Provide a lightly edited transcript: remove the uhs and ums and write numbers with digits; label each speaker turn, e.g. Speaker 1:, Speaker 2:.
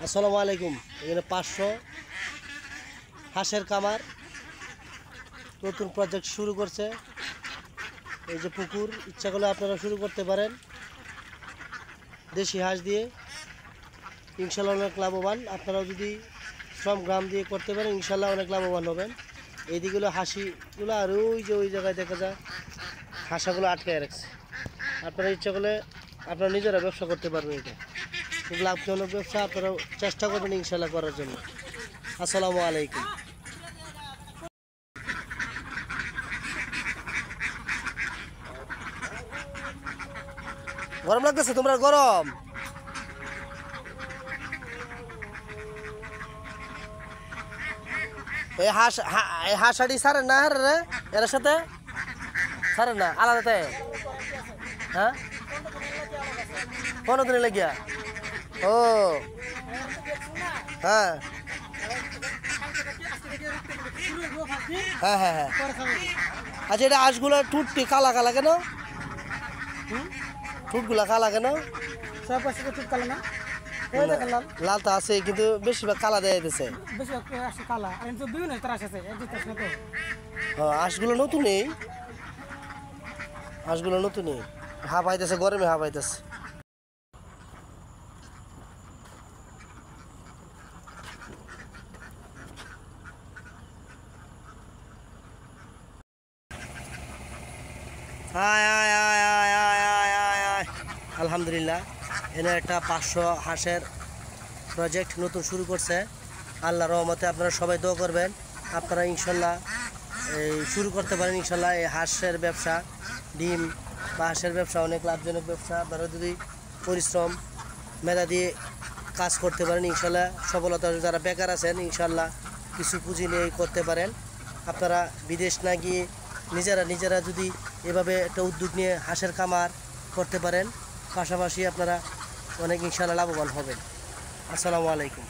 Speaker 1: আসসালামু আলাইকুম। এখানে 500 হাঁসের কামার নতুন প্রজেক্ট শুরু করছে। এই যে পুকুর, ইচ্ছা করলে আপনারা শুরু করতে পারেন দেশি হাঁস দিয়ে। ইনশাল্লাহ অনেক লাভবান। আপনারাও যদি শ্রম গ্রাম দিয়ে করতে পারেন ইনশাল্লাহ অনেক লাভবান হবেন। এইদিকগুলো হাসিগুলো আর ওই যে ওই জায়গায় দেখা যায় হাঁসাগুলো আটকায় রাখছে। আপনারা ইচ্ছা করলে আপনারা নিজেরা ব্যবসা করতে পারবেন। এটা খুব লাভজনক ব্যবসা, আপনারা চেষ্টা করবেন ইনশাল্লাহ করার জন্য। আসসালামু আলাইকুম। গরম লাগতেছে? তোমরা গরম? এই হাঁসাটি সারে না রে এর সাথে সারে না আলাদাতে? হ্যাঁ, 15 দিনে লাগিয়া? ও হ্যাঁ হ্যাঁ হ্যাঁ হ্যাঁ। আচ্ছা, এটা হাঁসগুলো টুটটি কালা কালা কেন? টুটগুলা কালা কেন? লাল তো আছে কিন্তু বেশিরভাগ কালা দেয়া দিতেছে। হাঁসগুলো নতুনই, হাঁসগুলো নতুনই হা পাইতেছে, গরমে হা পাইতেছে। আলহামদুলিল্লাহ, এনে একটা 500 হাঁসের প্রজেক্ট নতুন শুরু করছে। আল্লাহ রহমতে আপনারা সবাই দোয়া করবেন, আপনারা ইনশাল্লাহ এই শুরু করতে পারেন। ইনশাল্লাহ এই হাঁসের ব্যবসা, ডিম বা হাঁসের ব্যবসা অনেক লাভজনক ব্যবসা। আপনারা যদি পরিশ্রম মেধা দিয়ে কাজ করতে পারেন ইনশাল্লাহ সফলতা। যারা বেকার আছেন ইনশাল্লাহ কিছু পুঁজি নিয়ে করতে পারেন। আপনারা বিদেশ না গিয়ে নিজেরা যদি এভাবে একটা উদ্যোগ নিয়ে হাঁসের খামার করতে পারেন, পাশাপাশি আপনারা অনেক ইনশাল্লাহ লাভবান হবেন। আসসালামু আলাইকুম।